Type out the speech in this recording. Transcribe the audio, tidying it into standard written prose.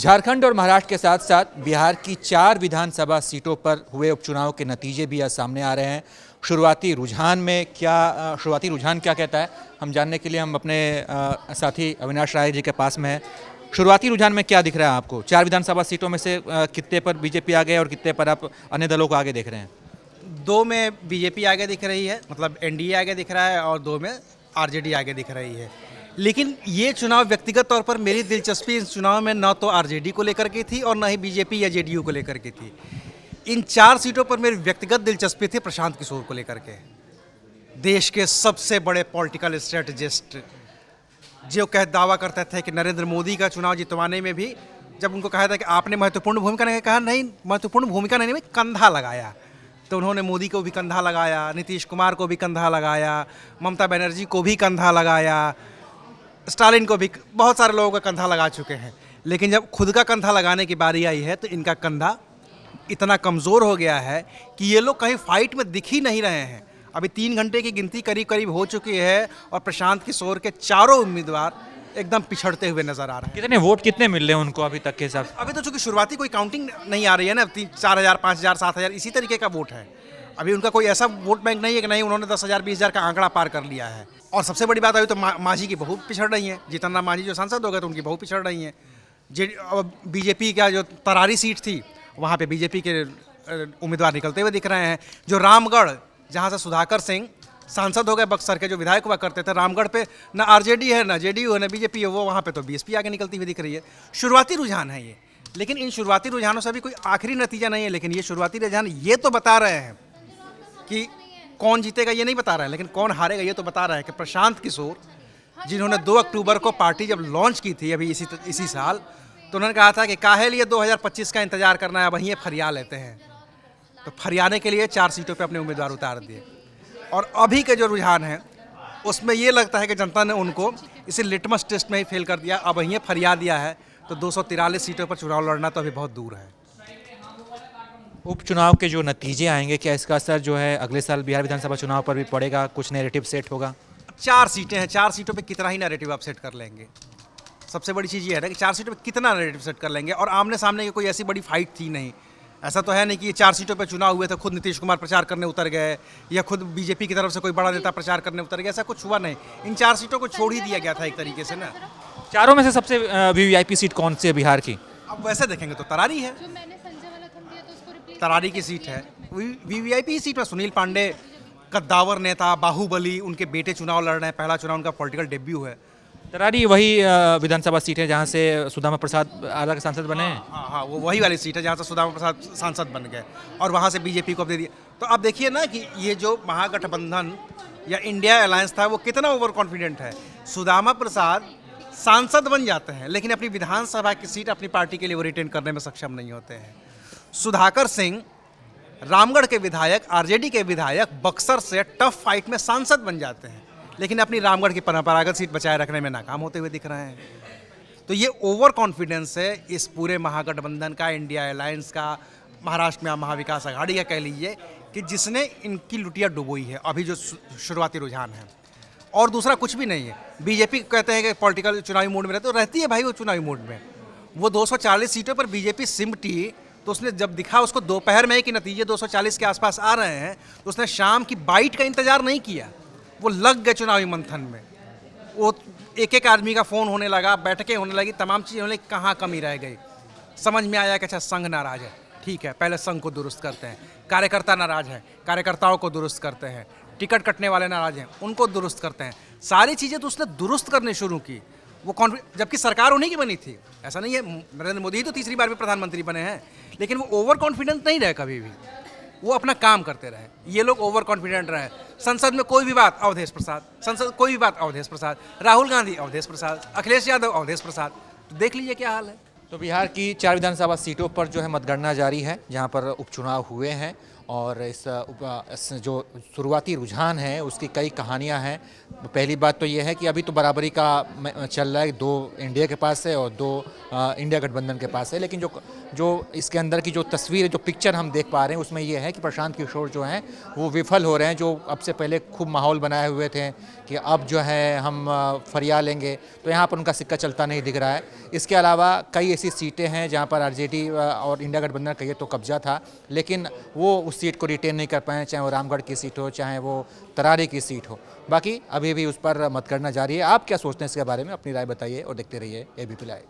झारखंड और महाराष्ट्र के साथ साथ बिहार की 4 विधानसभा सीटों पर हुए उपचुनाव के नतीजे भी आज सामने आ रहे हैं। शुरुआती रुझान क्या कहता है, हम जानने के लिए हम अपने साथी अविनाश राय जी के पास में हैं। शुरुआती रुझान में क्या दिख रहा है आपको? 4 विधानसभा सीटों में से कितने पर बीजेपी आ गए और कितने पर आप अन्य दलों को आगे देख रहे हैं? 2 में बीजेपी आगे दिख रही है, मतलब एनडीए आगे दिख रहा है, और 2 में आरजेडी आगे दिख रही है। लेकिन ये चुनाव व्यक्तिगत तौर पर मेरी दिलचस्पी इस चुनाव में न तो आरजेडी को लेकर के थी और न ही बीजेपी या जेडीयू को लेकर के थी। इन 4 सीटों पर मेरी व्यक्तिगत दिलचस्पी थी प्रशांत किशोर को लेकर के। देश के सबसे बड़े पॉलिटिकल स्ट्रेटजिस्ट जो दावा करते थे कि नरेंद्र मोदी का चुनाव जितवाने में भी, जब उनको कहा था कि आपने महत्वपूर्ण भूमिका नहीं, कहा नहीं महत्वपूर्ण भूमिका नहीं, में कंधा लगाया, तो उन्होंने मोदी को भी कंधा लगाया, नीतीश कुमार को भी कंधा लगाया, ममता बनर्जी को भी कंधा लगाया, स्टालिन को भी, बहुत सारे लोगों का कंधा लगा चुके हैं। लेकिन जब खुद का कंधा लगाने की बारी आई है तो इनका कंधा इतना कमज़ोर हो गया है कि ये लोग कहीं फाइट में दिख ही नहीं रहे हैं। अभी 3 घंटे की गिनती करीब करीब हो चुकी है और प्रशांत किशोर के चारों उम्मीदवार एकदम पिछड़ते हुए नजर आ रहे हैं। कितने वोट कितने मिल रहे हैं उनको अभी तक के हिसाब से? अभी तो चूंकि शुरुआती कोई काउंटिंग नहीं आ रही है ना, 4,000, 5,000, 7,000 इसी तरीके का वोट है। अभी उनका कोई ऐसा वोट बैंक नहीं है कि नहीं उन्होंने 10,000, 20,000 का आंकड़ा पार कर लिया है। और सबसे बड़ी बात अभी तो मांझी की बहू पिछड़ रही हैं। जीतन राम मांझी जो सांसद हो गए तो उनकी बहू पिछड़ रही हैं। बीजेपी का जो तरारी सीट थी वहाँ पे बीजेपी के उम्मीदवार निकलते हुए दिख रहे हैं। जो रामगढ़, जहाँ से सुधाकर सिंह सांसद हो गए, बक्सर के जो विधायक हुआ करते थे, रामगढ़ पे ना आरजेडी है, ना जेडीयू है, ना बीजेपी है, वो वहाँ पे तो बीएसपी आगे निकलती हुई दिख रही है। शुरुआती रुझान है ये, लेकिन इन शुरुआती रुझानों से अभी कोई आखिरी नतीजा नहीं है। लेकिन ये शुरुआती रुझान ये तो बता रहे हैं कि कौन जीतेगा ये नहीं बता रहा है, लेकिन कौन हारेगा ये तो बता रहा है कि प्रशांत किशोर, जिन्होंने 2 अक्टूबर को पार्टी जब लॉन्च की थी अभी इसी साल, तो उन्होंने कहा था कि काहे लिए 2025 का इंतजार करना है, वहीं फरिया लेते हैं। तो फरियाने के लिए 4 सीटों पे अपने उम्मीदवार उतार दिए। और अभी के जो रुझान है उसमें ये लगता है कि जनता ने उनको इसे लिटमस टेस्ट में ही फेल कर दिया। अब वहीं फरिया दिया है तो 243 सीटों पर चुनाव लड़ना तो अभी बहुत दूर है। उपचुनाव के जो नतीजे आएंगे, क्या इसका असर जो है अगले साल बिहार विधानसभा चुनाव पर भी पड़ेगा? कुछ नैरेटिव सेट होगा? 4 सीटें हैं, 4 सीटों पे कितना ही नैरेटिव आप सेट कर लेंगे। सबसे बड़ी चीज़ ये है ना कि 4 सीटों पे कितना नैरेटिव सेट कर लेंगे। और आमने सामने की कोई ऐसी बड़ी फाइट थी नहीं। ऐसा तो है नहीं कि ये 4 सीटों पे चुनाव हुए तो खुद नीतीश कुमार प्रचार करने उतर गए या खुद बीजेपी की तरफ से कोई बड़ा नेता प्रचार करने उतर गया, ऐसा कुछ हुआ नहीं। इन 4 सीटों को छोड़ ही दिया गया था एक तरीके से ना। चारों में से सबसे वीवीआईपी सीट कौन सी है बिहार की? अब वैसे देखेंगे तो तरारी है, तरारी की सीट है। वीवीआईपी सीट में सुनील पांडे, कद्दावर नेता, बाहुबली, उनके बेटे चुनाव लड़ रहे हैं। पहला चुनाव उनका पॉलिटिकल डेब्यू है। तरारी वही विधानसभा सीट है जहाँ से सुदामा प्रसाद आला के सांसद बने हैं? हाँ, वो वही वाली सीट है जहाँ से सुदामा प्रसाद सांसद बन गए और वहाँ से बीजेपी को अब दे दिया। तो अब देखिए ना कि ये जो महागठबंधन या इंडिया अलायंस था वो कितना ओवर कॉन्फिडेंट है। सुदामा प्रसाद सांसद बन जाते हैं लेकिन अपनी विधानसभा की सीट अपनी पार्टी के लिए वो रिटेन करने में सक्षम नहीं होते हैं। सुधाकर सिंह रामगढ़ के विधायक, आरजेडी के विधायक, बक्सर से टफ फाइट में सांसद बन जाते हैं लेकिन अपनी रामगढ़ की परंपरागत सीट बचाए रखने में नाकाम होते हुए दिख रहे हैं। तो ये ओवर कॉन्फिडेंस है इस पूरे महागठबंधन का, इंडिया अलायंस का, महाराष्ट्र में महाविकास आघाड़ी का कह लीजिए, कि जिसने इनकी लुटिया डुबोई है अभी जो शुरुआती रुझान है। और दूसरा कुछ भी नहीं है। बीजेपी कहते हैं कि पॉलिटिकल चुनावी मूड में रहती है भाई, वो चुनावी मूड में वो 240 सीटों पर बीजेपी सिमटी, तो उसने जब दिखा उसको दोपहर में कि नतीजे 240 के आसपास आ रहे हैं, तो उसने शाम की बाइट का इंतजार नहीं किया, वो लग गए चुनावी मंथन में। वो एक एक आदमी का फ़ोन होने लगा, बैठकें होने लगी, तमाम चीज़ें होने लगी, कहाँ कमी रह गई। समझ में आया कि अच्छा संघ नाराज है, ठीक है पहले संघ को दुरुस्त करते हैं। कार्यकर्ता नाराज है, कार्यकर्ताओं को दुरुस्त करते हैं। टिकट कटने वाले नाराज हैं, उनको दुरुस्त करते हैं। सारी चीज़ें तो उसने दुरुस्त करने शुरू की। वो जबकि सरकार उन्हीं की बनी थी। ऐसा नहीं है, नरेंद्र मोदी ही तो 3री बार भी प्रधानमंत्री बने हैं, लेकिन वो ओवर कॉन्फिडेंट नहीं रहे कभी भी। वो अपना काम करते रहे। ये लोग ओवर कॉन्फिडेंट रहे। संसद में कोई भी बात अवधेश प्रसाद, संसद कोई भी बात अवधेश प्रसाद, राहुल गांधी अवधेश प्रसाद, अखिलेश यादव अवधेश प्रसाद। तो देख लीजिए क्या हाल है। तो बिहार की 4 विधानसभा सीटों पर जो है मतगणना जारी है, जहां पर उपचुनाव हुए हैं और इस जो शुरुआती रुझान है उसकी कई कहानियां हैं। पहली बात तो ये है कि अभी तो बराबरी का चल रहा है, 2 इंडिया के पास है और 2 इंडिया गठबंधन के पास है। लेकिन जो इसके अंदर की जो तस्वीर, जो पिक्चर हम देख पा रहे हैं उसमें ये है कि प्रशांत किशोर जो हैं वो विफल हो रहे हैं। जो अब से पहले खूब माहौल बनाए हुए थे कि अब जो है हम फरिया लेंगे, तो यहाँ पर उनका सिक्का चलता नहीं दिख रहा है। इसके अलावा कई ऐसी सीटें हैं जहां पर आरजेडी और इंडिया गठबंधन का ये तो कब्जा था, लेकिन वो उस सीट को रिटेन नहीं कर पाए, चाहे वो रामगढ़ की सीट हो, चाहे वो तरारी की सीट हो। बाकी अभी भी उस पर मतगणना जारी है। आप क्या सोचते हैं इसके बारे में? अपनी राय बताइए और देखते रहिए एबीपी लाइव।